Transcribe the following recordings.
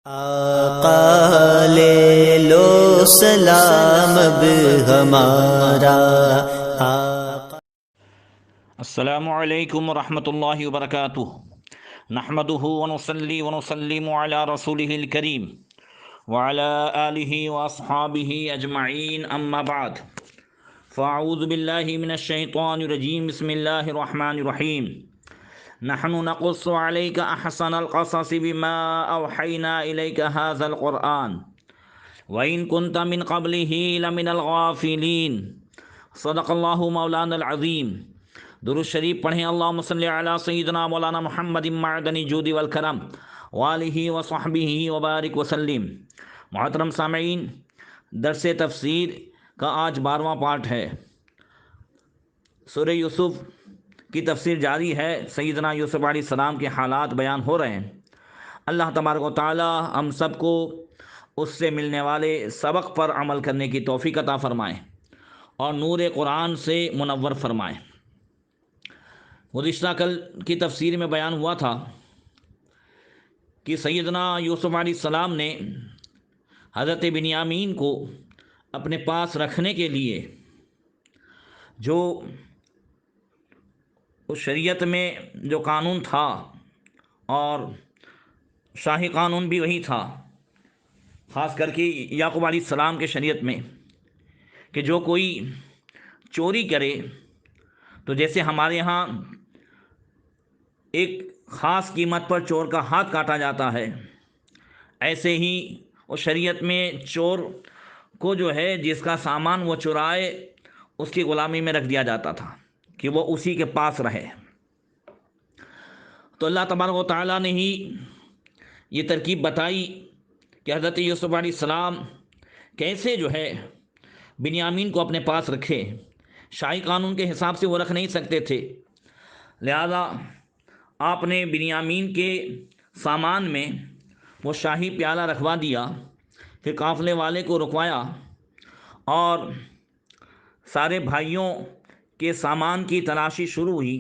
آقا لے لو سلام اب ہمارا آقا۔ السلام علیکم ورحمۃ اللہ وبرکاتہ۔ نحمدہ ونصلی ونسلم علی رسولہ الکریم وعلی آلہ واصحابہ اجمعین، اما بعد فاعوذ باللہ من الشیطان الرجیم، بسم اللہ الرحمن الرحیم۔ نحن نقص علیک احسن القصص بما اوحینا الیک ھذا القرآن وإن كنت من قبلہ لمن الغافلین۔ صدق اللہ مولانا العظیم۔ درود شریف پڑھیں، اللہم صلی علی سیدنا مولانا محمد معدن الجود والکرم وآلہ وصحبہ وبارک وسلم۔ محترم سامعین، درس تفسیر کا آج 12واں پارٹ ہے۔ سورہ یوسف کی تفسیر جاری ہے۔ سیدنا یوسف علیہ السلام کے حالات بیان ہو رہے ہیں۔ اللہ تبارک و تعالی ہم سب کو اس سے ملنے والے سبق پر عمل کرنے کی توفیق عطا فرمائیں اور نور قرآن سے منور فرمائیں۔ گزشتہ کل کی تفسیر میں بیان ہوا تھا کہ سیدنا یوسف علیہ السلام نے حضرت بنیامین کو اپنے پاس رکھنے کے لیے جو اس شریعت میں جو قانون تھا، اور شاہی قانون بھی وہی تھا، خاص کر کے یعقوب علیہ السلام کے شریعت میں، کہ جو کوئی چوری کرے تو جیسے ہمارے ہاں ایک خاص قیمت پر چور کا ہاتھ کاٹا جاتا ہے، ایسے ہی اس شریعت میں چور کو جو ہے جس کا سامان وہ چرائے اس کی غلامی میں رکھ دیا جاتا تھا کہ وہ اسی کے پاس رہے۔ تو اللہ تبارک و تعالیٰ نے ہی یہ ترکیب بتائی کہ حضرت یوسف علیہ السلام کیسے جو ہے بنیامین کو اپنے پاس رکھے۔ شاہی قانون کے حساب سے وہ رکھ نہیں سکتے تھے، لہذا آپ نے بنیامین کے سامان میں وہ شاہی پیالہ رکھوا دیا، پھر قافلے والے کو رکوایا اور سارے بھائیوں کے سامان کی تلاشی شروع ہوئی۔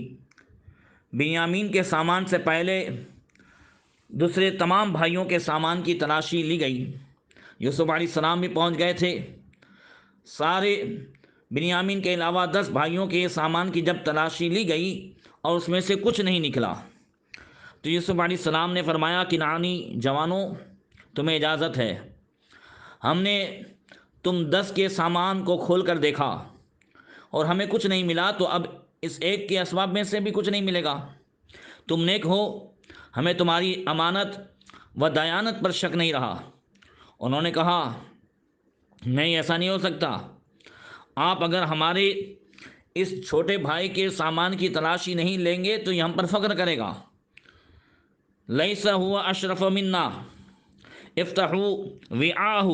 بنیامین کے سامان سے پہلے دوسرے تمام بھائیوں کے سامان کی تلاشی لی گئی۔ یوسف علیہ السلام بھی پہنچ گئے تھے۔ سارے بنیامین کے علاوہ 10 بھائیوں کے سامان کی جب تلاشی لی گئی اور اس میں سے کچھ نہیں نکلا، تو یوسف علیہ السلام نے فرمایا کہ کنعانی جوانوں، تمہیں اجازت ہے، ہم نے تم 10 کے سامان کو کھول کر دیکھا اور ہمیں کچھ نہیں ملا، تو اب اس ایک کے اسباب میں سے بھی کچھ نہیں ملے گا۔ تم نیک ہو، ہمیں تمہاری امانت و دیانت پر شک نہیں رہا۔ انہوں نے کہا نہیں، ایسا نہیں ہو سکتا، آپ اگر ہمارے اس چھوٹے بھائی کے سامان کی تلاشی نہیں لیں گے تو یہ ہم پر فخر کرے گا۔ لیس ہوا اشرف منا افتحوا وعاہ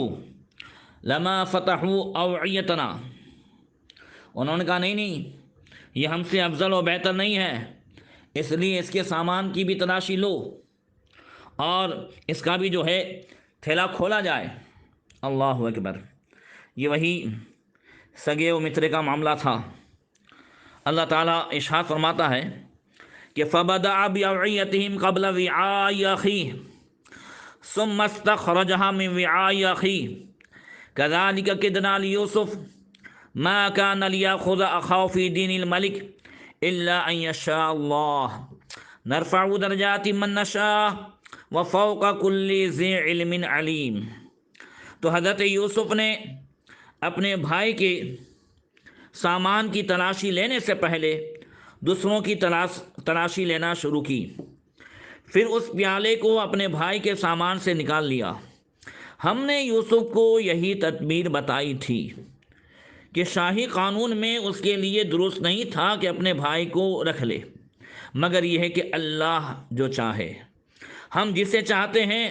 لما فتحوا اوعیتنا۔ انہوں نے کہا نہیں، یہ ہم سے افضل و بہتر نہیں ہے، اس لیے اس کے سامان کی بھی تلاشی لو اور اس کا بھی جو ہے تھیلا کھولا جائے۔ اللہ اکبر۔ یہ وہی سگے و مترے کا معاملہ تھا۔ اللہ تعالیٰ ارشاد فرماتا ہے کہ فَبَدَأَ بِأَوْعِيَتِهِمْ قَبْلَ وِعَاءِ أَخِيهِ ثُمَّ اسْتَخْرَجَهَا مِنْ وِعَاءِ أَخِيهِ كَذَلِكَ كِدْنَا لِيُوسُفَ مَا كَانَ لِيَأْخُذَ أَخَاهُ فِي دِينِ الْمَلِكِ إِلَّا أَنْ يَشَاءَ اللَّهُ نَرْفَعُ دَرَجَاتٍ مَّن نَّشَاءُ وَفَوْقَ كُلِّ ذِي عِلْمٍ عَلِيمٍ۔ تو حضرت یوسف نے اپنے بھائی کے سامان کی تلاشی لینے سے پہلے دوسروں کی تلاشی لینا شروع کی، پھر اس پیالے کو اپنے بھائی کے سامان سے نکال لیا۔ ہم نے یوسف کو یہی تدبیر بتائی تھی کہ شاہی قانون میں اس کے لیے درست نہیں تھا کہ اپنے بھائی کو رکھ لے، مگر یہ ہے کہ اللہ جو چاہے، ہم جسے چاہتے ہیں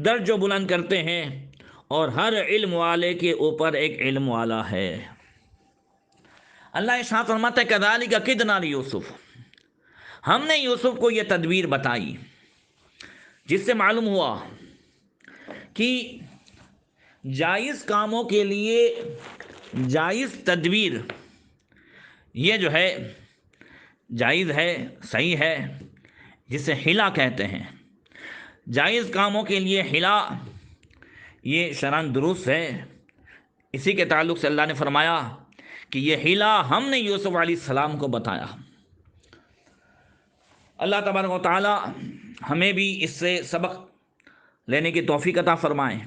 درج و بلند کرتے ہیں، اور ہر علم والے کے اوپر ایک علم والا ہے۔ اللہ ارشاد فرماتا ہے کذالک کدنا لیوسف، ہم نے یوسف کو یہ تدبیر بتائی، جس سے معلوم ہوا کہ جائز کاموں کے لیے جائز تدبیر یہ جو ہے جائز ہے، صحیح ہے، جسے حیلہ کہتے ہیں۔ جائز کاموں کے لیے حیلہ یہ شرعاً درست ہے۔ اسی کے تعلق سے اللہ نے فرمایا کہ یہ حیلہ ہم نے یوسف علیہ السلام کو بتایا۔ اللہ تبارک و تعالی ہمیں بھی اس سے سبق لینے کی توفیق عطا فرمائیں۔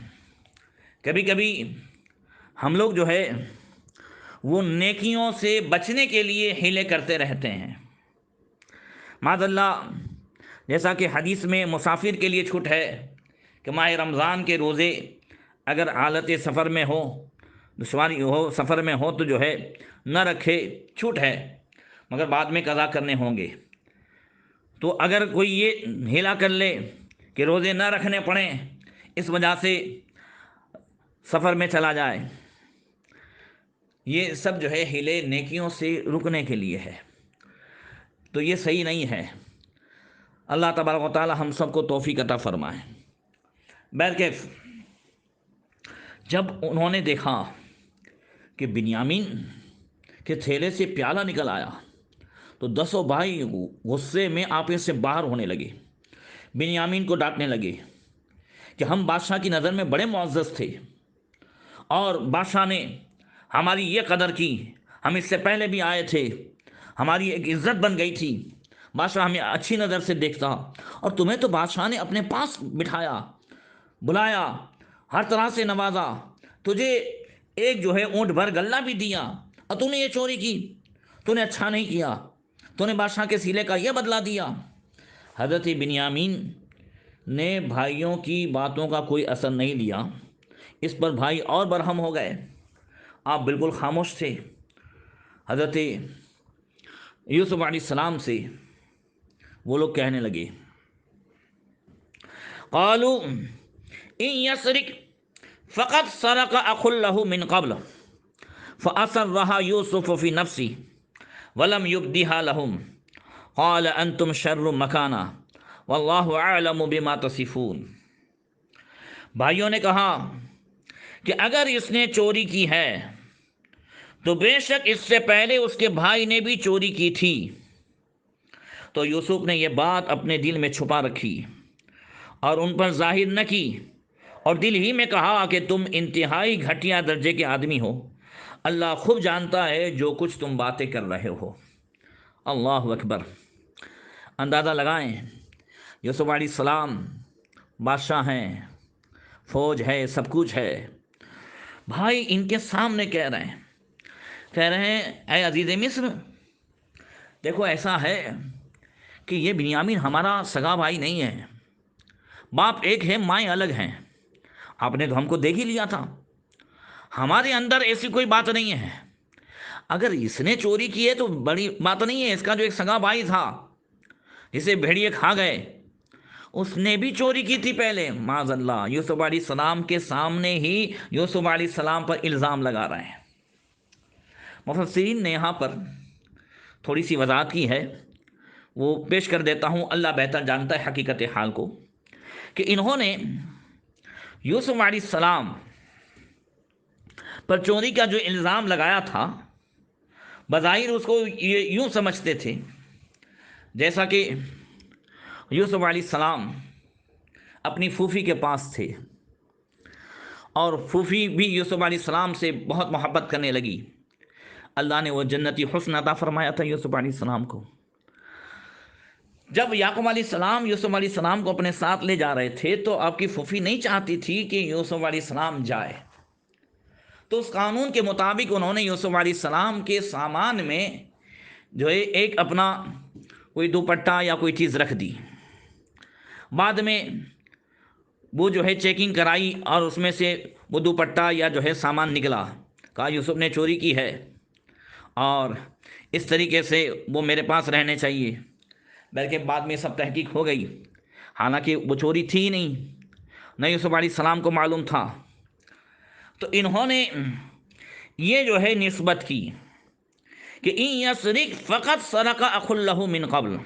کبھی کبھی ہم لوگ جو ہے وہ نیکیوں سے بچنے کے لیے حیلے کرتے رہتے ہیں۔ معاذ اللہ، جیسا کہ حدیث میں مسافر کے لیے چھوٹ ہے کہ ماہ رمضان کے روزے اگر حالت سفر میں ہو، دشواری ہو، سفر میں ہو تو جو ہے نہ رکھے، چھوٹ ہے، مگر بعد میں قضا کرنے ہوں گے۔ تو اگر کوئی یہ ہیلا کر لے کہ روزے نہ رکھنے پڑیں، اس وجہ سے سفر میں چلا جائے، یہ سب جو ہے ہیلے نیکیوں سے رکنے کے لیے ہے، تو یہ صحیح نہیں ہے۔ اللہ تبارک و تعالی ہم سب کو توفیق عطا فرمائے۔ بہرکیف جب انہوں نے دیکھا کہ بنیامین کے تھیلے سے پیالہ نکل آیا تو 10 بھائی غصے میں آپے سے باہر ہونے لگے، بنیامین کو ڈانٹنے لگے کہ ہم بادشاہ کی نظر میں بڑے معزز تھے اور بادشاہ نے ہماری یہ قدر کی، ہم اس سے پہلے بھی آئے تھے، ہماری ایک عزت بن گئی تھی، بادشاہ ہمیں اچھی نظر سے دیکھتا، اور تمہیں تو بادشاہ نے اپنے پاس بٹھایا، بلایا، ہر طرح سے نوازا، تجھے ایک جو ہے اونٹ بھر غلہ بھی دیا، اور تو نے یہ چوری کی، تو نے اچھا نہیں کیا، تو نے بادشاہ کے سیلے کا یہ بدلہ دیا۔ حضرت بنیامین نے بھائیوں کی باتوں کا کوئی اثر نہیں لیا، اس پر بھائی اور برہم ہو گئے، آپ بالکل خاموش تھے۔ حضرت یوسف علیہ السلام سے وہ لوگ کہنے لگے، قالوا ان یسرق فقد سرق اخ له من قبل فأسرها یوسف فی نفسه ولم یبدها لهم قال انتم شر مکانا واللہ اعلم بما تصفون۔ بھائیوں نے کہا کہ اگر اس نے چوری کی ہے تو بے شک اس سے پہلے اس کے بھائی نے بھی چوری کی تھی۔ تو یوسف نے یہ بات اپنے دل میں چھپا رکھی اور ان پر ظاہر نہ کی، اور دل ہی میں کہا کہ تم انتہائی گھٹیا درجے کے آدمی ہو، اللہ خوب جانتا ہے جو کچھ تم باتیں کر رہے ہو۔ اللہ اکبر۔ اندازہ لگائیں، یوسف علیہ السلام بادشاہ ہیں، فوج ہے، سب کچھ ہے، بھائی ان کے سامنے کہہ رہے ہیں اے عزیز مصر، دیکھو ایسا ہے کہ یہ بنیامین ہمارا سگا بھائی نہیں ہے، باپ ایک ہے، مائیں الگ ہیں، آپ نے تو ہم کو دیکھ ہی لیا تھا، ہمارے اندر ایسی کوئی بات نہیں ہے، اگر اس نے چوری کی ہے تو بڑی بات نہیں ہے، اس کا جو ایک سگا بھائی تھا جسے بھیڑیے کھا گئے، اس نے بھی چوری کی تھی پہلے، معاذ اللہ۔ یوسف علیہ السلام کے سامنے ہی یوسف علیہ السلام پر الزام لگا رہے ہیں۔ مفسرین نے یہاں پر تھوڑی سی وضاحت کی ہے، وہ پیش کر دیتا ہوں، اللہ بہتر جانتا ہے حقیقت حال کو، کہ انہوں نے یوسف علیہ السلام پر چوری کا جو الزام لگایا تھا، بظاہر اس کو یوں سمجھتے تھے جیسا کہ یوسف علیہ السلام اپنی پھوپھی کے پاس تھے، اور پھوپھی بھی یوسف علیہ السلام سے بہت محبت کرنے لگی، اللہ نے وہ جنتی حسن عطا فرمایا تھا یوسف علیہ السلام کو۔ جب یعقوب علیہ السلام یوسف علیہ السلام کو اپنے ساتھ لے جا رہے تھے تو آپ کی پھوپھی نہیں چاہتی تھی کہ یوسف علیہ السلام جائے، تو اس قانون کے مطابق انہوں نے یوسف علیہ السلام کے سامان میں جو ہے ایک اپنا کوئی دوپٹہ یا کوئی چیز رکھ دی، بعد میں وہ جو ہے چیکنگ کرائی اور اس میں سے وہ دوپٹہ یا جو ہے سامان نکلا، کہا یوسف نے چوری کی ہے اور اس طریقے سے وہ میرے پاس رہنے چاہیے، بلکہ بعد میں سب تحقیق ہو گئی، حالانکہ وہ چوری تھی ہی نہیں، نہ یوسف علیہ السلام کو معلوم تھا۔ تو انہوں نے یہ جو ہے نسبت کی کہ ان یسرق فقط سرق اخ له من قبل،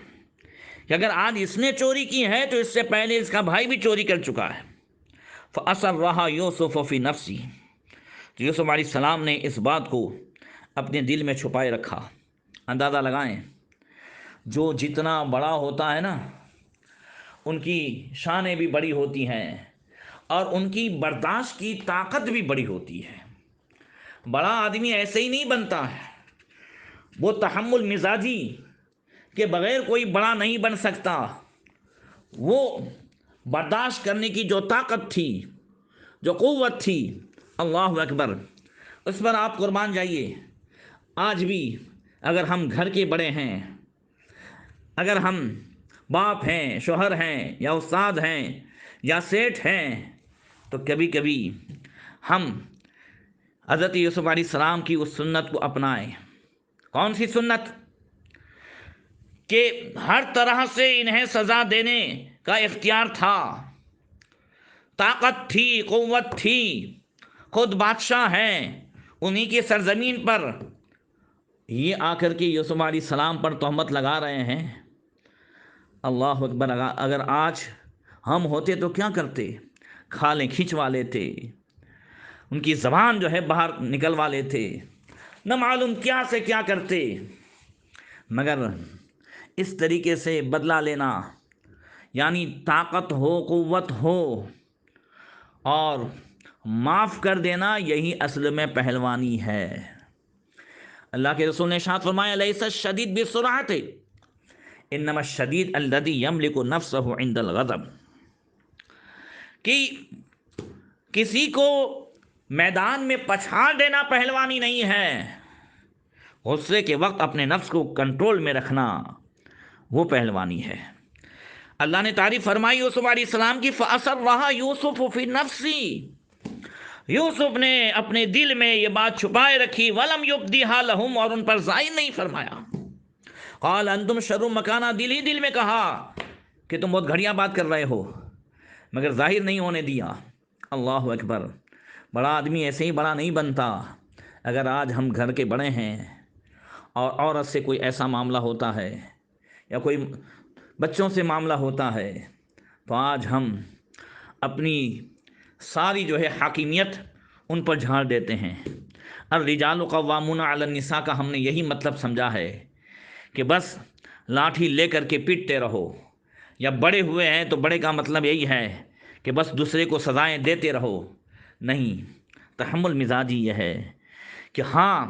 کہ اگر آج اس نے چوری کی ہے تو اس سے پہلے اس کا بھائی بھی چوری کر چکا ہے۔ فأسرها یوسف فی نفسی، تو یوسف علیہ السلام نے اس بات کو اپنے دل میں چھپائے رکھا۔ اندازہ لگائیں، جو جتنا بڑا ہوتا ہے نا ان کی شانیں بھی بڑی ہوتی ہیں اور ان کی برداشت کی طاقت بھی بڑی ہوتی ہے۔ بڑا آدمی ایسے ہی نہیں بنتا ہے، وہ تحمل مزاجی کے بغیر کوئی بڑا نہیں بن سکتا۔ وہ برداشت کرنے کی جو طاقت تھی، جو قوت تھی، اللہ اکبر، اس پر آپ قربان جائیے۔ آج بھی اگر ہم گھر کے بڑے ہیں، اگر ہم باپ ہیں، شوہر ہیں، یا استاد ہیں، یا سیٹھ ہیں، تو کبھی کبھی ہم حضرت یوسف علیہ السلام کی اس سنت کو اپنائیں۔ کون سی سنت؟ کہ ہر طرح سے انہیں سزا دینے کا اختیار تھا، طاقت تھی، قوت تھی، خود بادشاہ ہیں، انہی کی سرزمین پر یہ آ کر کے یوسف علیہ السلام پر تہمت لگا رہے ہیں۔ اللہ اکبر، اگر آج ہم ہوتے تو کیا کرتے؟ کھالیں کھینچوا لیتے، ان کی زبان جو ہے باہر نکلوا لیتے، نہ معلوم کیا سے کیا کرتے۔ مگر اس طریقے سے بدلہ لینا، یعنی طاقت ہو، قوت ہو اور معاف کر دینا، یہی اصل میں پہلوانی ہے۔ اللہ کے رسول نے ارشاد فرمایا، لیس الشدید بسرعۃ انما الشدید الذی یملک نفسہ عند الغضب، کہ کسی کو میدان میں پچھاڑ دینا پہلوانی نہیں ہے، غصے کے وقت اپنے نفس کو کنٹرول میں رکھنا وہ پہلوانی ہے۔ اللہ نے تعریف فرمائی یوسف علیہ السلام کی، فَأَسَرَّهَا يُوسُفُ فِي نَفْسِهِ، یوسف نے اپنے دل میں یہ بات چھپائے رکھی، وَلَمْ يُبْدِهَا لَهُمْ، اور ان پر ظاہر نہیں فرمایا۔ قال انتم شر مکانا، دل ہی دل میں کہا کہ تم بہت گھڑیاں بات کر رہے ہو، مگر ظاہر نہیں ہونے دیا۔ اللہ اکبر، بڑا آدمی ایسے ہی بڑا نہیں بنتا۔ اگر آج ہم گھر کے بڑے ہیں اور عورت سے کوئی ایسا معاملہ ہوتا ہے یا کوئی بچوں سے معاملہ ہوتا ہے، تو آج ہم اپنی ساری جو ہے حاکمیت ان پر جھاڑ دیتے ہیں۔ الرجال قوامون علی النساء کا ہم نے یہی مطلب سمجھا ہے کہ بس لاٹھی لے کر کے پیٹتے رہو، یا بڑے ہوئے ہیں تو بڑے کا مطلب یہی ہے کہ بس دوسرے کو سزائیں دیتے رہو۔ نہیں، تحمل مزاجی یہ ہے کہ ہاں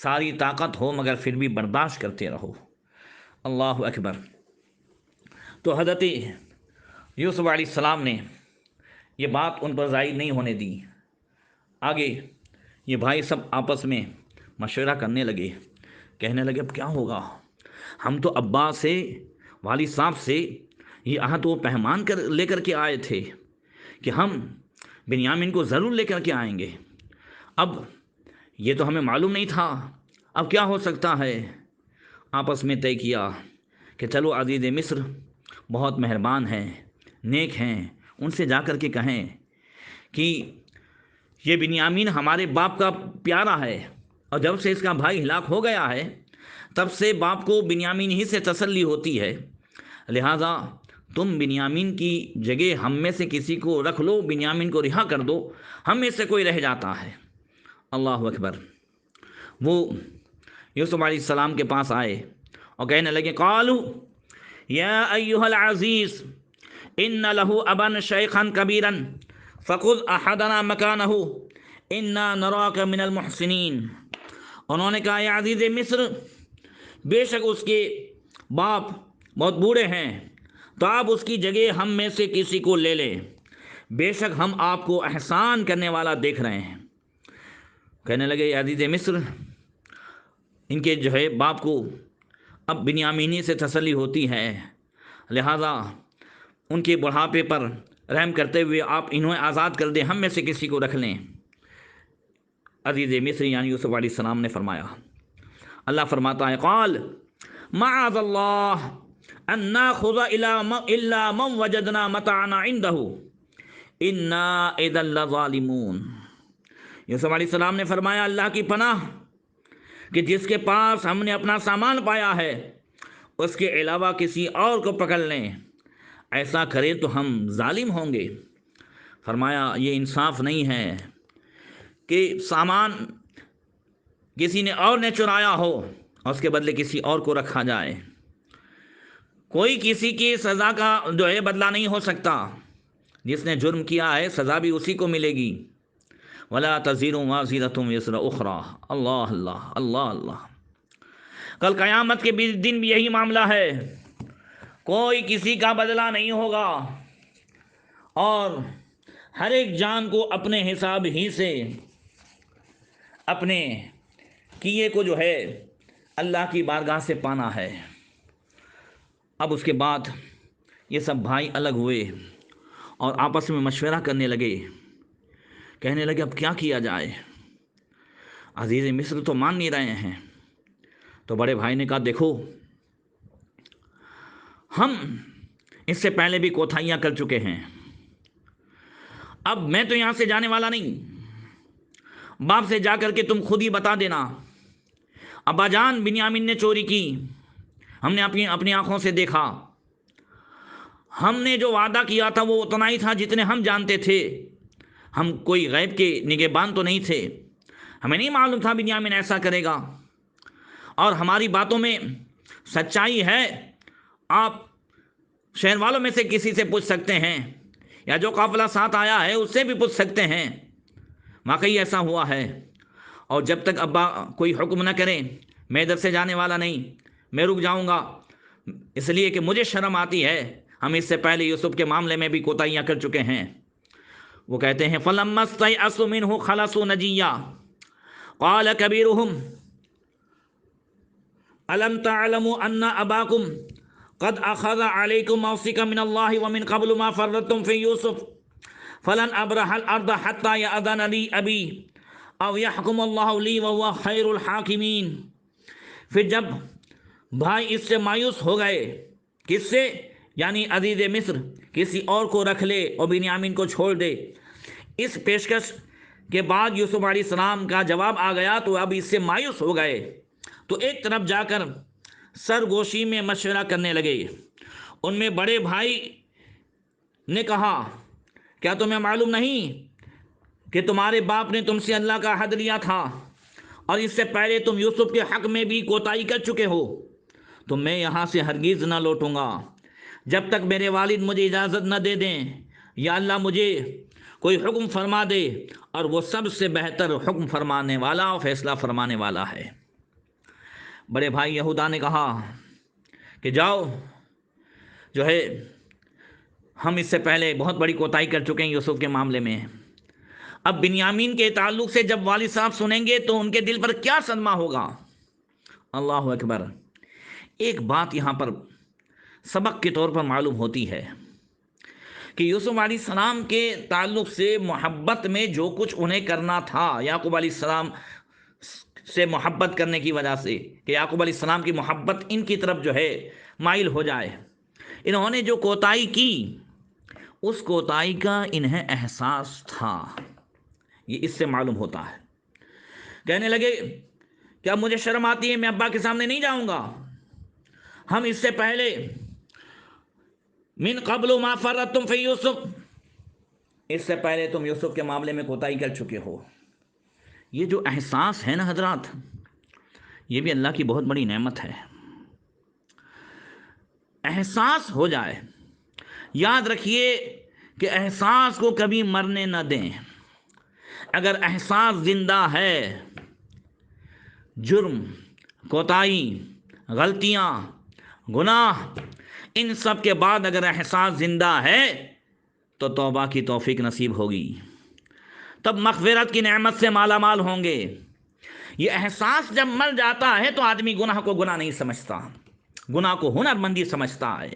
ساری طاقت ہو مگر پھر بھی برداشت کرتے رہو۔ اللہ اکبر۔ تو حضرت یوسف علیہ السلام نے یہ بات ان پر ظاہر نہیں ہونے دی۔ آگے یہ بھائی سب آپس میں مشورہ کرنے لگے، کہنے لگے اب کیا ہوگا؟ ہم تو ابا سے، والد صاحب سے یہ عہد و پیمان لے کر کے آئے تھے کہ ہم بنیامین کو ضرور لے کر کے آئیں گے، اب یہ تو ہمیں معلوم نہیں تھا، اب کیا ہو سکتا ہے؟ آپس میں طے کیا کہ چلو عزیز مصر بہت مہربان ہیں، نیک ہیں، ان سے جا کر کے کہیں کہ یہ بنیامین ہمارے باپ کا پیارا ہے، اور جب سے اس کا بھائی ہلاک ہو گیا ہے تب سے باپ کو بنیامین ہی سے تسلی ہوتی ہے، لہٰذا تم بنیامین کی جگہ ہم میں سے کسی کو رکھ لو، بنیامین کو رہا کر دو، ہم میں سے کوئی رہ جاتا ہے۔ اللہ اکبر۔ وہ یوسف علیہ السلام کے پاس آئے اور کہنے لگے، قالوا یا ایھا العزیز ان له ابا شیخا کبیرا فخذ احدنا مکانہ انا نراک من المحسنین۔ انہوں نے کہا، اے عزیز مصر، بے شک اس کے باپ بہت بوڑھے ہیں، تو آپ اس کی جگہ ہم میں سے کسی کو لے لیں، بے شک ہم آپ کو احسان کرنے والا دیکھ رہے ہیں۔ کہنے لگے، اے عزیز مصر، ان کے جو ہے باپ کو اب بنیامینی سے تسلی ہوتی ہے، لہٰذا ان کے بڑھاپے پر رحم کرتے ہوئے آپ انہیں آزاد کر دیں، ہم میں سے کسی کو رکھ لیں۔ عزیز مصر یعنی یوسف علیہ السلام نے فرمایا، اللہ فرماتا ہے، قال معاذ اللہ ان ناخذ الا من وجدنا متاعنا عنده انا اذا لظالمون۔ یوسف علیہ السلام نے فرمایا، اللہ کی پناہ کہ جس کے پاس ہم نے اپنا سامان پایا ہے اس کے علاوہ کسی اور کو پکڑ لیں، ایسا کرے تو ہم ظالم ہوں گے۔ فرمایا یہ انصاف نہیں ہے کہ سامان کسی نے اور نے چرایا ہو اور اس کے بدلے کسی اور کو رکھا جائے۔ کوئی کسی کی سزا کا جو ہے بدلہ نہیں ہو سکتا، جس نے جرم کیا ہے سزا بھی اسی کو ملے گی۔ ولا تزر وازرۃ وزر اخری، اللہ اللہ اللہ اللہ۔ کل قیامت کے دن بھی یہی معاملہ ہے، کوئی کسی کا بدلہ نہیں ہوگا، اور ہر ایک جان کو اپنے حساب ہی سے اپنے کیے کو جو ہے اللہ کی بارگاہ سے پانا ہے۔ اب اس کے بعد یہ سب بھائی الگ ہوئے اور آپس میں مشورہ کرنے لگے، کہنے لگے اب کیا کیا جائے، عزیز مصر تو مان نہیں رہے ہیں۔ تو بڑے بھائی نے کہا دیکھو، ہم اس سے پہلے بھی کوتاہیاں کر چکے ہیں، اب میں تو یہاں سے جانے والا نہیں، باپ سے جا کر کے تم خود ہی بتا دینا ابا جان بنیامین نے چوری کی، ہم نے اپنی آنکھوں سے دیکھا، ہم نے جو وعدہ کیا تھا وہ اتنا ہی تھا جتنے ہم جانتے تھے، ہم کوئی غیب کے نگہبان تو نہیں تھے، ہمیں نہیں معلوم تھا بنیامین ایسا کرے گا، اور ہماری باتوں میں سچائی ہے، آپ شہر والوں میں سے کسی سے پوچھ سکتے ہیں، یا جو قافلہ ساتھ آیا ہے اس سے بھی پوچھ سکتے ہیں، واقعی ایسا ہوا ہے، اور جب تک ابا کوئی حکم نہ کریں میں ادھر سے جانے والا نہیں، میں رک جاؤں گا، اس لیے کہ مجھے شرم آتی ہے، ہم اس سے پہلے یوسف کے معاملے میں بھی کوتاہیاں کر چکے ہیں۔ وہ کہتے ہیں فَلَمَّا اسْتَيْأَسُوا مِنْهُ خَلَصُوا نَجِيًّا قَالَ كَبِيرُهُمْ أَلَمْ تَعْلَمُوا أَنَّ أَبَاكُمْ قَدْ أَخَذَ عَلَيْكُمْ مَوْثِقًا مِنَ اللَّهِ وَمِنْ قَبْلُ مَا فَرَّطْتُمْ فِي يُوسُفَ فَلَنْ أَبْرَحَ الْأَرْضَ حَتَّى يَأْذَنَ لِي أَبِي أَوْ يَحْكُمَ اللَّهُ لِي وَهُوَ خَيْرُ الْحَاكِمِينَ۔ پھر جب بھائی اس سے مایوس ہو گئے، کس سے؟ یعنی عزیز مصر کسی اور کو رکھ لے اور بنیامین کو چھوڑ دے، اس پیشکش کے بعد یوسف علیہ السلام کا جواب آ گیا تو اب اس سے مایوس ہو گئے، تو ایک طرف جا کر سرگوشی میں مشورہ کرنے لگے۔ ان میں بڑے بھائی نے کہا کیا تمہیں معلوم نہیں کہ تمہارے باپ نے تم سے اللہ کا عہد لیا تھا، اور اس سے پہلے تم یوسف کے حق میں بھی کوتاہی کر چکے ہو، تو میں یہاں سے ہرگز نہ لوٹوں گا جب تک میرے والد مجھے اجازت نہ دے دیں، یا اللہ مجھے کوئی حکم فرما دے، اور وہ سب سے بہتر حکم فرمانے والا اور فیصلہ فرمانے والا ہے۔ بڑے بھائی یہودا نے کہا کہ جاؤ، جو ہے ہم اس سے پہلے بہت بڑی کوتاہی کر چکے ہیں یوسف کے معاملے میں، اب بنیامین کے تعلق سے جب والد صاحب سنیں گے تو ان کے دل پر کیا صدمہ ہوگا۔ اللہ اکبر۔ ایک بات یہاں پر سبق کے طور پر معلوم ہوتی ہے کہ یوسف علیہ السلام کے تعلق سے محبت میں جو کچھ انہیں کرنا تھا، یعقوب علیہ السلام سے محبت کرنے کی وجہ سے، کہ یعقوب علیہ السلام کی محبت ان کی طرف جو ہے مائل ہو جائے، انہوں نے جو کوتاہی کی اس کوتاہی کا انہیں احساس تھا، یہ اس سے معلوم ہوتا ہے۔ کہنے لگے کیا مجھے شرم آتی ہے، میں ابا کے سامنے نہیں جاؤں گا، ہم اس سے پہلے من قبل ما فرطتم فی یوسف، اس سے پہلے تم یوسف کے معاملے میں کوتاہی کر چکے ہو۔ یہ جو احساس ہے نا حضرات، یہ بھی اللہ کی بہت بڑی نعمت ہے، احساس ہو جائے۔ یاد رکھیے کہ احساس کو کبھی مرنے نہ دیں، اگر احساس زندہ ہے، جرم، کوتاہی، غلطیاں، گناہ، ان سب کے بعد اگر احساس زندہ ہے تو توبہ کی توفیق نصیب ہوگی، تب مغفرت کی نعمت سے مالا مال ہوں گے۔ یہ احساس جب مر جاتا ہے تو آدمی گناہ کو گناہ نہیں سمجھتا، گناہ کو ہنر مندی سمجھتا ہے،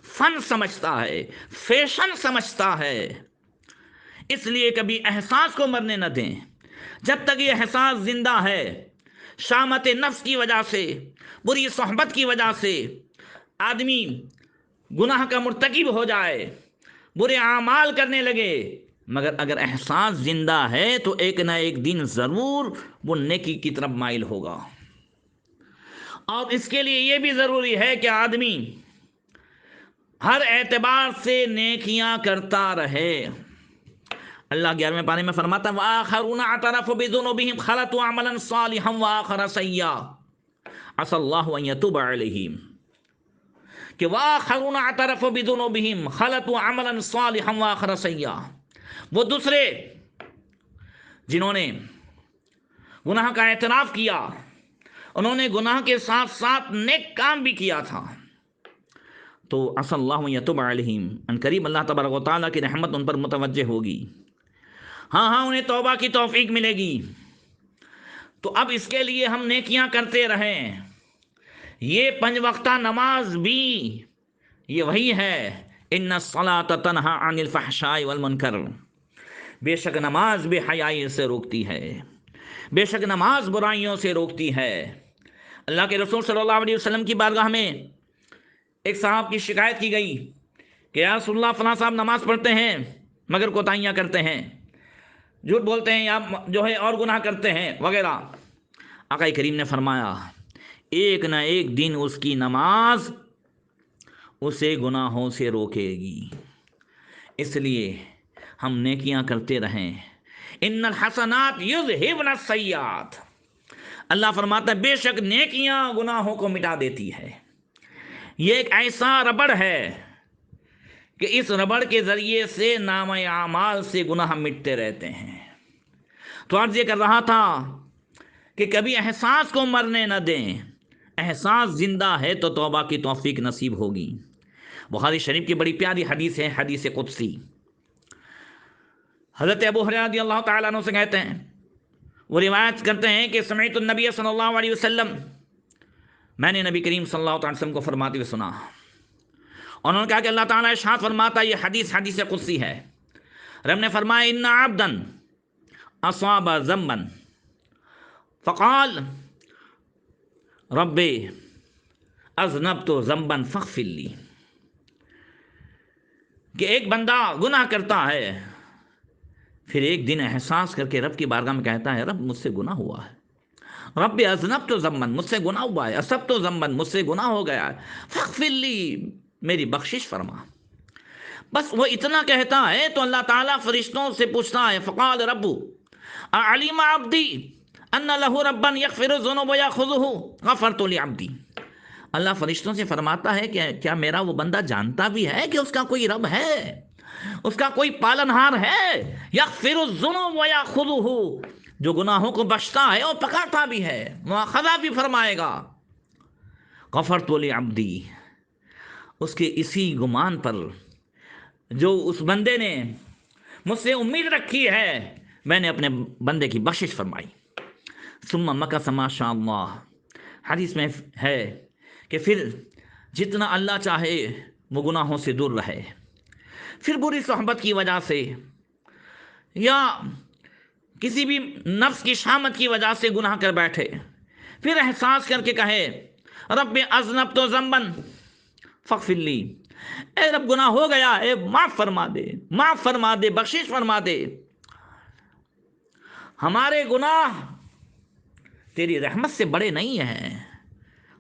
فن سمجھتا ہے، فیشن سمجھتا ہے۔ اس لیے کبھی احساس کو مرنے نہ دیں، جب تک یہ احساس زندہ ہے، شامت نفس کی وجہ سے، بری صحبت کی وجہ سے آدمی گناہ کا مرتکب ہو جائے، برے اعمال کرنے لگے، مگر اگر احساس زندہ ہے تو ایک نہ ایک دن ضرور وہ نیکی کی طرف مائل ہوگا۔ اور اس کے لیے یہ بھی ضروری ہے کہ آدمی ہر اعتبار سے نیکیاں کرتا رہے۔ اللہ 11ویں پارے میں فرماتا ہے وَآخَرُونَ اعْتَرَفُوا بِذُنُوبِهِمْ خَلَطُوا عَمَلًا صَالِحًا وَآخَرَ سَيِّئًا عَسَى اللَّهُ أَن يَتُوبَ عَلَيْهِمْ۔ کہ وآخرون اعترفوا بذنوبہم خلطوا عملا صالحا وآخر سیئا، وہ دوسرے جنہوں نے گناہ کا اعتراف کیا، انہوں نے گناہ کے ساتھ ساتھ نیک کام بھی کیا تھا، تو عسى اللہ یتوب علیہم، ان قریب اللہ تبارک و تعالیٰ کی رحمت ان پر متوجہ ہوگی، ہاں انہیں توبہ کی توفیق ملے گی۔ تو اب اس کے لیے ہم نیکیاں کرتے رہیں۔ یہ 5 وقتہ نماز بھی یہ وہی ہے، ان الصلاۃ تنہی عن الفحشاء والمنکر، بے شک نماز بے حیائی سے روکتی ہے، بے شک نماز برائیوں سے روکتی ہے۔ اللہ کے رسول صلی اللہ علیہ وسلم کی بارگاہ میں ایک صاحب کی شکایت کی گئی کہ یا رسول اللہ فلاں صاحب نماز پڑھتے ہیں مگر کوتاہیاں کرتے ہیں، جھوٹ بولتے ہیں یا جو ہے اور گناہ کرتے ہیں وغیرہ۔ آقا کریم نے فرمایا ایک نہ ایک دن اس کی نماز اسے گناہوں سے روکے گی، اس لیے ہم نیکیاں کرتے رہیں۔ ان الحسنات یذہبن السیئات، اللہ فرماتا ہے بے شک نیکیاں گناہوں کو مٹا دیتی ہے۔ یہ ایک ایسا ربڑ ہے کہ اس ربڑ کے ذریعے سے نام اعمال سے گناہ مٹتے رہتے ہیں۔ تو عرض یہ کر رہا تھا کہ کبھی احساس کو مرنے نہ دیں، احساس زندہ ہے تو توبہ کی توفیق نصیب ہوگی۔ بخاری شریف کی بڑی پیاری حدیث ہے، حدیث قدسی۔ حضرت ابو ہریرہ رضی اللہ تعالیٰ عنہ سے کہتے ہیں، وہ روایت کرتے ہیں کہ سمعت النبی صلی اللہ علیہ وسلم، میں نے نبی کریم صلی اللہ علیہ وسلم کو فرماتے ہوئے سنا، اور انہوں نے کہا کہ اللہ تعالیٰ ارشاد فرماتا ہے، یہ حدیث قدسی ہے، رب نے فرمایا ان عبدا اصاب ذنبا فقال رب اذنبت ذنبا فاغفر لی، کہ ایک بندہ گناہ کرتا ہے، پھر ایک دن احساس کر کے رب کی بارگاہ میں کہتا ہے رب مجھ سے گناہ ہوا ہے، رب اذنبت ذنبا، مجھ سے گناہ ہوا ہے، اصبت ذنبا، مجھ سے گناہ ہو گیا ہے، فاغفر لی، میری بخشش فرما۔ بس وہ اتنا کہتا ہے تو اللہ تعالیٰ فرشتوں سے پوچھتا ہے فقال رب اعلم عبدی ان له ربا یغفر الذنوب ویأخذہ غفرت لعبدی، اللہ فرشتوں سے فرماتا ہے کہ کیا میرا وہ بندہ جانتا بھی ہے کہ اس کا کوئی رب ہے، اس کا کوئی پالنہار ہے، یغفر الذنوب ویأخذہ، جو گناہوں کو بخشتا ہے اور پکڑتا بھی ہے، مؤاخذہ بھی فرمائے گا۔ غفرت لعبدی، اس کے اسی گمان پر جو اس بندے نے مجھ سے امید رکھی ہے، میں نے اپنے بندے کی بخشش فرمائی۔ ثم مکث ما شاء اللہ، حدیث میں ہے کہ پھر جتنا اللہ چاہے وہ گناہوں سے دور رہے، پھر بری صحبت کی وجہ سے یا کسی بھی نفس کی شامت کی وجہ سے گناہ کر بیٹھے، پھر احساس کر کے کہے رب اذنبت ذنبا فاغفر لی، اے رب گناہ ہو گیا، اے معاف فرما دے، معاف فرما دے، بخشش فرما دے۔ ہمارے گناہ تیری رحمت سے بڑے نہیں ہیں۔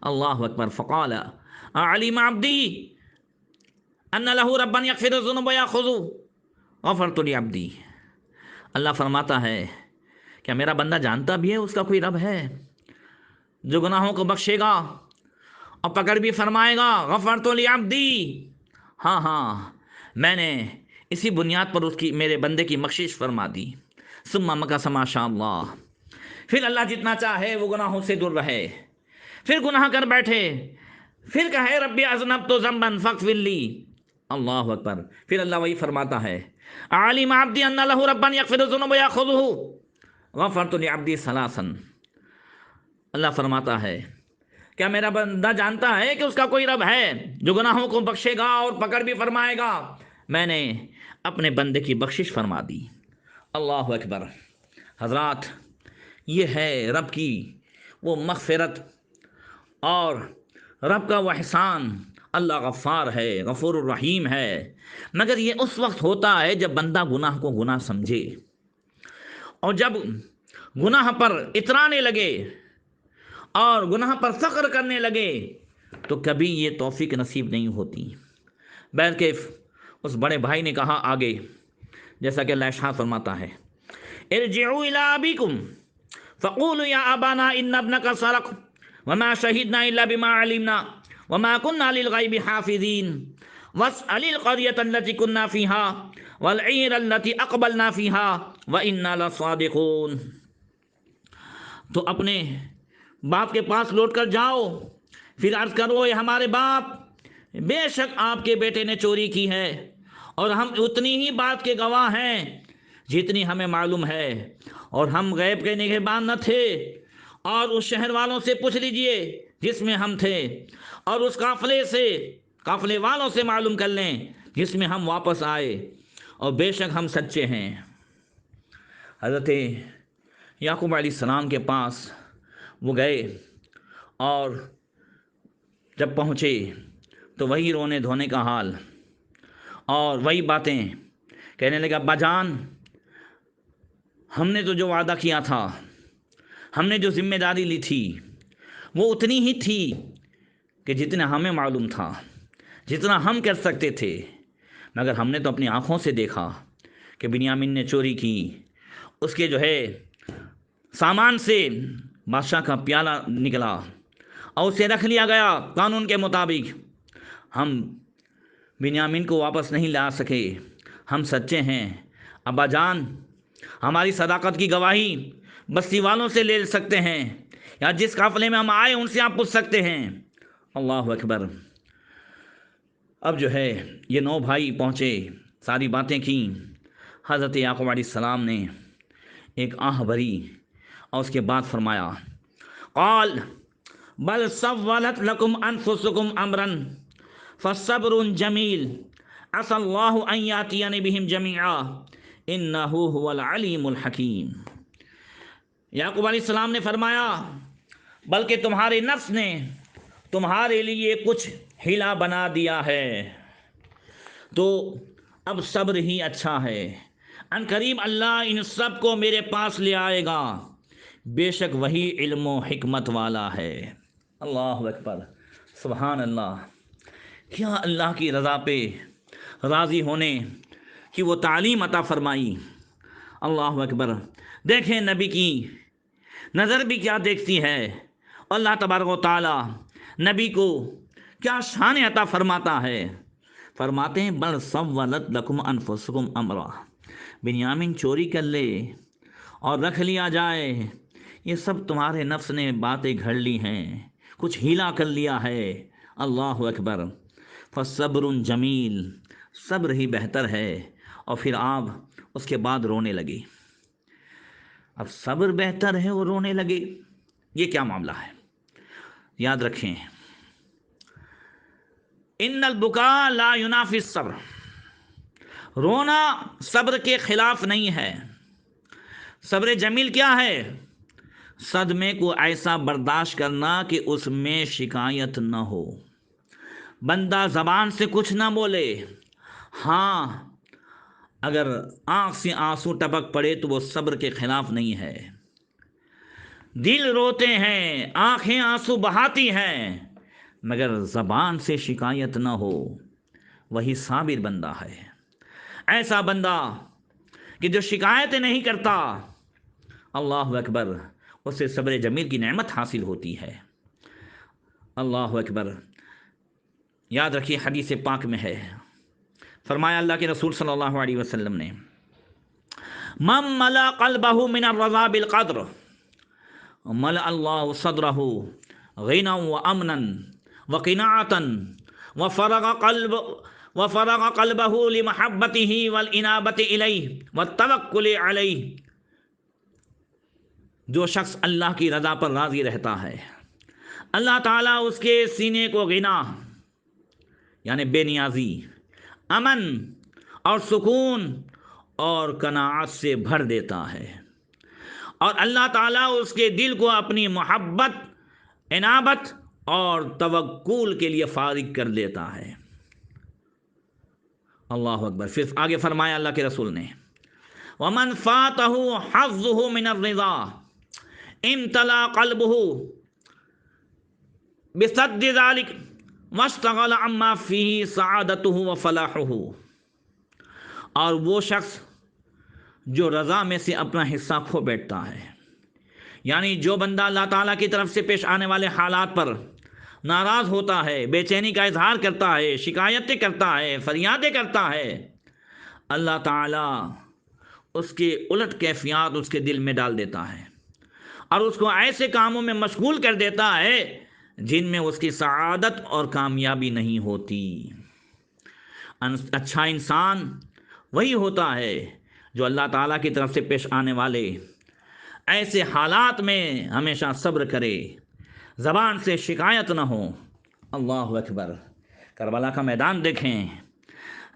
اللہ اکبر۔ فقال اعلم عبدی ان له ربا یغفر الذنوب ویأخذہ غفرت لعبدی، اللہ فرماتا ہے کیا میرا بندہ جانتا بھی ہے اس کا کوئی رب ہے جو گناہوں کو بخشے گا اور پکڑ بھی فرمائے گا؟ غفرت لعبدی، ہاں میں نے اسی بنیاد پر اس کی میرے بندے کی بخشش فرما دی۔ ثم مکث ما شاء اللہ، پھر اللہ جتنا چاہے وہ گناہوں سے دور رہے، پھر گناہ کر بیٹھے، پھر کہے ربی اذنبت ذنبا فاغفر لی، اللہ اکبر، پھر اللہ وہی فرماتا ہے علم عبدی ان له ربا یغفر الذنوب ویأخذہ غفرت لعبدی ثلاثا، اللہ فرماتا ہے کیا میرا بندہ جانتا ہے کہ اس کا کوئی رب ہے جو گناہوں کو بخشے گا اور پکڑ بھی فرمائے گا؟ میں نے اپنے بندے کی بخشش فرما دی۔ اللہ اکبر۔ حضرات، یہ ہے رب کی وہ مغفرت اور رب کا وہ احسان۔ اللہ غفار ہے، غفور الرحیم ہے، مگر یہ اس وقت ہوتا ہے جب بندہ گناہ کو گناہ سمجھے، اور جب گناہ پر اترانے لگے اور گناہ پر فخر کرنے لگے تو کبھی یہ توفیق نصیب نہیں ہوتی۔ بہرکیف اس بڑے بھائی نے کہا آگے، جیسا کہ اللہ ارشاد فرماتا ہے ارجعوا الی ابیکم فقولوا یا ابانا ان ابنک سرق وما شہدنا الا بما علمنا وما كنا للغيب حافظين واسأل القرية التي كنا فيها والعير التي أقبلنا فيها وإنا لصادقون۔ تو اپنے باپ کے پاس لوٹ کر جاؤ، پھر عرض کرو اے ہمارے باپ، بے شک آپ کے بیٹے نے چوری کی ہے، اور ہم اتنی ہی بات کے گواہ ہیں جتنی ہمیں معلوم ہے، اور ہم غیب کے نگہبان نہ تھے۔ اور اس شہر والوں سے پوچھ لیجئے جس میں ہم تھے، اور اس قافلے والوں سے معلوم کر لیں جس میں ہم واپس آئے، اور بے شک ہم سچے ہیں۔ حضرت یعقوب علیہ السلام کے پاس وہ گئے، اور جب پہنچے تو وہی رونے دھونے کا حال اور وہی باتیں کہنے لگا، ابا جان، ہم نے تو جو وعدہ کیا تھا، ہم نے جو ذمہ داری لی تھی، وہ اتنی ہی تھی کہ جتنا ہمیں معلوم تھا، جتنا ہم کر سکتے تھے، مگر ہم نے تو اپنی آنکھوں سے دیکھا کہ بنیامین نے چوری کی، اس کے جو ہے سامان سے بادشاہ کا پیالہ نکلا اور اسے رکھ لیا گیا قانون کے مطابق۔ ہم بنیامین کو واپس نہیں لا سکے، ہم سچے ہیں۔ ابا جان، ہماری صداقت کی گواہی بستی والوں سے لے سکتے ہیں، یا جس قافلے میں ہم آئے ان سے آپ پوچھ سکتے ہیں۔ اللہ اکبر۔ اب جو ہے یہ 9 بھائی پہنچے، ساری باتیں کی۔ حضرت یعقوب علیہ السلام نے ایک آہ بھری اور اس کے بعد فرمایا، قال بل سولت لکم انفسکم امرا فصبر جمیل عسى اللہ ان یاتینی بہم جمیعا انہ هو العلیم الحکیم۔ یعقوب علیہ السلام نے فرمایا، بلکہ تمہارے نفس نے تمہارے لیے کچھ ہیلا بنا دیا ہے، تو اب صبر ہی اچھا ہے۔ ان قریب اللہ ان سب کو میرے پاس لے آئے گا، بے شک وہی علم و حکمت والا ہے۔ اللہ اکبر، سبحان اللہ۔ کیا اللہ کی رضا پہ راضی ہونے کی وہ تعلیم عطا فرمائی۔ اللہ اکبر۔ دیکھیں نبی کی نظر بھی کیا دیکھتی ہے، اللہ تبارک و تعالی نبی کو کیا شان عطا فرماتا ہے۔ فرماتے ہیں بل سولت لکم انفسکم امرا، بنیامین چوری کر لے اور رکھ لیا جائے، یہ سب تمہارے نفس نے باتیں گھڑ لی ہیں، کچھ ہیلا کر لیا ہے۔ اللہ اکبر۔ فصبر جمیل، صبر ہی بہتر ہے۔ اور پھر آپ اس کے بعد رونے لگے۔ اب صبر بہتر ہے اور رونے لگے، یہ کیا معاملہ ہے؟ یاد رکھیں، ان البکاء لا ینافی الصبر، رونا صبر کے خلاف نہیں ہے۔ صبر جمیل کیا ہے؟ صدمے کو ایسا برداشت کرنا کہ اس میں شکایت نہ ہو، بندہ زبان سے کچھ نہ بولے، ہاں اگر آنکھ سے آنسو ٹپک پڑے تو وہ صبر کے خلاف نہیں ہے۔ دل روتے ہیں، آنکھیں آنسو بہاتی ہیں، مگر زبان سے شکایت نہ ہو، وہی صابر بندہ ہے۔ ایسا بندہ کہ جو شکایت نہیں کرتا، اللہ اکبر، اسے صبر جمیل کی نعمت حاصل ہوتی ہے۔ اللہ اکبر۔ یاد رکھیے، حدیث پاک میں ہے، فرمایا اللہ کے رسول صلی اللہ علیہ وسلم نے، من ملا قلبہ من الرضا بالقدر ملأ اللہ صدرہ غنا وامنا وقناعتا وفرغ قلبہ لمحبتہ والانابۃ الیہ والتوکل علیہ۔ جو شخص اللہ کی رضا پر راضی رہتا ہے، اللہ تعالیٰ اس کے سینے کو غنا یعنی بے نیازی، امن اور سکون اور قناعت سے بھر دیتا ہے، اور اللہ تعالیٰ اس کے دل کو اپنی محبت، انابت اور توکل کے لیے فارغ کر دیتا ہے۔ اللہ اکبر۔ پھر آگے فرمایا اللہ کے رسول نے، وَمَنْ فَاتَهُ حَظُّهُ مِنَ الرِّضَا امتلا قلبہ بسد ذلك واشتغل عما فيه سعادته وفلاحه۔ اور وہ شخص جو رضا میں سے اپنا حصہ کھو بیٹھتا ہے، یعنی جو بندہ اللہ تعالیٰ کی طرف سے پیش آنے والے حالات پر ناراض ہوتا ہے، بے چینی کا اظہار کرتا ہے، شکایتیں کرتا ہے، فریادیں کرتا ہے، اللہ تعالیٰ اس کے الٹ کیفیات اس کے دل میں ڈال دیتا ہے اور اس کو ایسے کاموں میں مشغول کر دیتا ہے جن میں اس کی سعادت اور کامیابی نہیں ہوتی۔ اچھا انسان وہی ہوتا ہے جو اللہ تعالیٰ کی طرف سے پیش آنے والے ایسے حالات میں ہمیشہ صبر کرے، زبان سے شکایت نہ ہو۔ اللہ اکبر! کربلا کا میدان دیکھیں،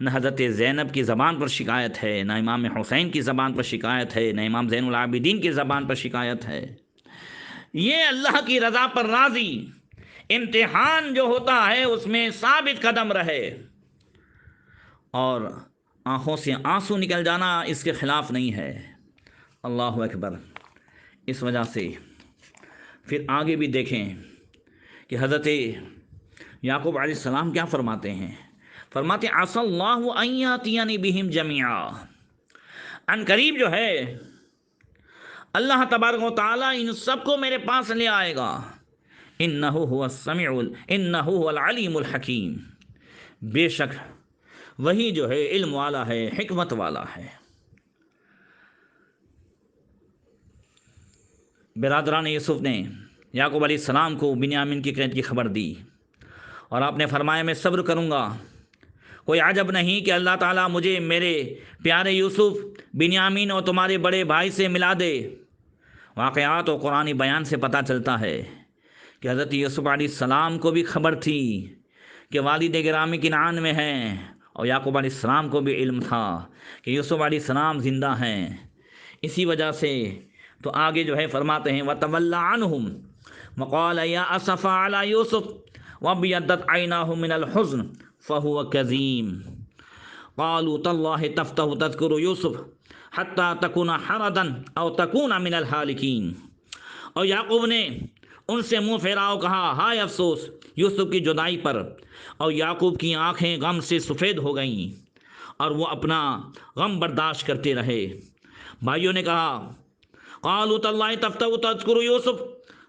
نہ حضرت زینب کی زبان پر شکایت ہے، نہ امام حسین کی زبان پر شکایت ہے، نہ امام زین العابدین کی زبان پر شکایت ہے۔ یہ اللہ کی رضا پر راضی امتحان جو ہوتا ہے اس میں ثابت قدم رہے، اور آنکھوں سے آنسو نکل جانا اس کے خلاف نہیں ہے۔ اللہ اکبر! اس وجہ سے پھر آگے بھی دیکھیں کہ حضرت یعقوب علیہ السلام کیا فرماتے ہیں؟ فرماتے ہیں عسى اللہ ان یاتینی بہم جمیعا، ان قریب جو ہے اللہ تبارک و تعالیٰ ان سب کو میرے پاس لے آئے گا۔ انہ هو العلیم الحکیم، بے شک وہی جو ہے علم والا ہے، حکمت والا ہے۔ برادران یوسف نے یعقوب علیہ السلام کو بنیامین کی قید کی خبر دی اور آپ نے فرمایا میں صبر کروں گا، کوئی عجب نہیں کہ اللہ تعالیٰ مجھے میرے پیارے یوسف بنیامین اور تمہارے بڑے بھائی سے ملا دے۔ واقعات و قرآنی بیان سے پتہ چلتا ہے کہ حضرت یوسف علیہ السلام کو بھی خبر تھی کہ والد گرامی کنعان میں ہیں، اور یعقوب علیہ السلام کو بھی علم تھا کہ یوسف علیہ السلام زندہ ہیں۔ اسی وجہ سے تو آگے جو ہے فرماتے ہیں وَتَوَلَّ عَنْهُمْ وَقَالَ يَا أَسَفَ عَلَى يُوسُفَ وَابْيَضَّتْ عَيْنَاهُ مِنَ الْحُزْنِ فَهُوَ كَظِيمٌ قَالُوا تَاللَّهِ تَفْتَحُ تَذْكُرُ يُوسُفَ حَتَّى تَكُونَ حَرَضًا أَوْ تَكُونَ مِنَ الْهَالِكِينَ۔ اور یعقوب نے ان سے منہ پھیراؤ کہا ہائے افسوس یوسف کی جدائی پر، اور یعقوب کی آنکھیں غم سے سفید ہو گئیں اور وہ اپنا غم برداشت کرتے رہے۔ بھائیوں نے کہا قالوا تاللہ تفتح تذکر یوسف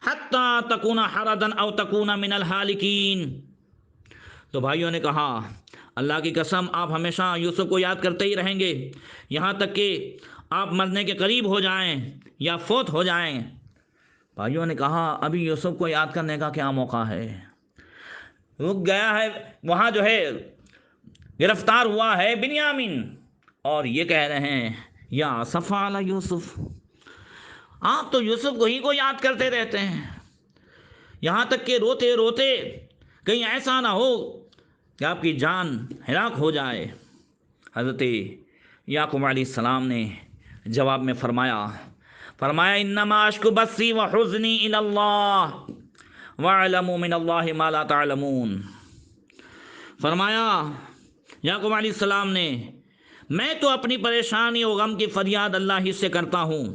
حتی تکون حردا او تکون من الحالکین۔ تو بھائیوں نے کہا اللہ کی قسم آپ ہمیشہ یوسف کو یاد کرتے ہی رہیں گے یہاں تک کہ آپ مرنے کے قریب ہو جائیں یا فوت ہو جائیں۔ بھائیوں نے کہا ابھی یوسف کو یاد کرنے کا کیا موقع ہے، رک گیا ہے، وہاں جو ہے گرفتار ہوا ہے بنیامین، اور یہ کہہ رہے ہیں یا اسف علی یوسف، آپ تو یوسف کو ہی کو یاد کرتے رہتے ہیں، یہاں تک کہ روتے روتے کہیں ایسا نہ ہو کہ آپ کی جان ہلاک ہو جائے۔ حضرت یعقوب علیہ السلام نے جواب میں فرمایا انما اشکو بثی وحزنی الی اللہ واعلموا من اللہ ما لا تعلمون۔ فرمایا یعقوب علیہ السلام نے میں تو اپنی پریشانی و غم کی فریاد اللہ ہی سے کرتا ہوں،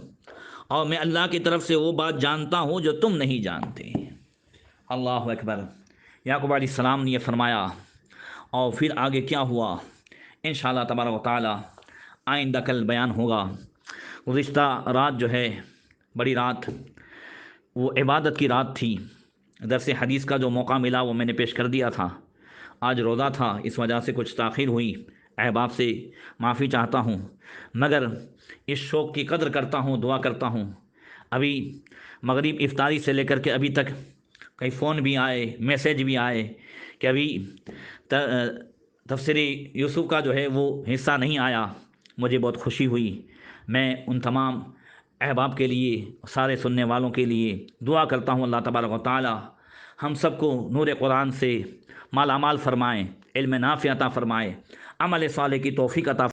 اور میں اللہ کی طرف سے وہ بات جانتا ہوں جو تم نہیں جانتے۔ اللہ اکبر! یعقوب علیہ السلام نے یہ فرمایا، اور پھر آگے کیا ہوا انشاءاللہ تبارک و تعالی آئندہ کل بیان ہوگا۔ گزشتہ رات جو ہے بڑی رات، وہ عبادت کی رات تھی، درس حدیث کا جو موقع ملا وہ میں نے پیش کر دیا تھا۔ آج روزہ تھا، اس وجہ سے کچھ تاخیر ہوئی، احباب سے معافی چاہتا ہوں، مگر اس شوق کی قدر کرتا ہوں، دعا کرتا ہوں۔ ابھی مغرب افطاری سے لے کر کے ابھی تک کئی فون بھی آئے، میسیج بھی آئے کہ ابھی تفسیر یوسف کا جو ہے وہ حصہ نہیں آیا۔ مجھے بہت خوشی ہوئی۔ میں ان تمام احباب کے لیے، سارے سننے والوں کے لیے دعا کرتا ہوں اللہ تبارک و تعالی ہم سب کو نور قرآن سے مالا مال فرمائیں، علم نافع عطا فرمائے، عمل صالح کی توفیق عطا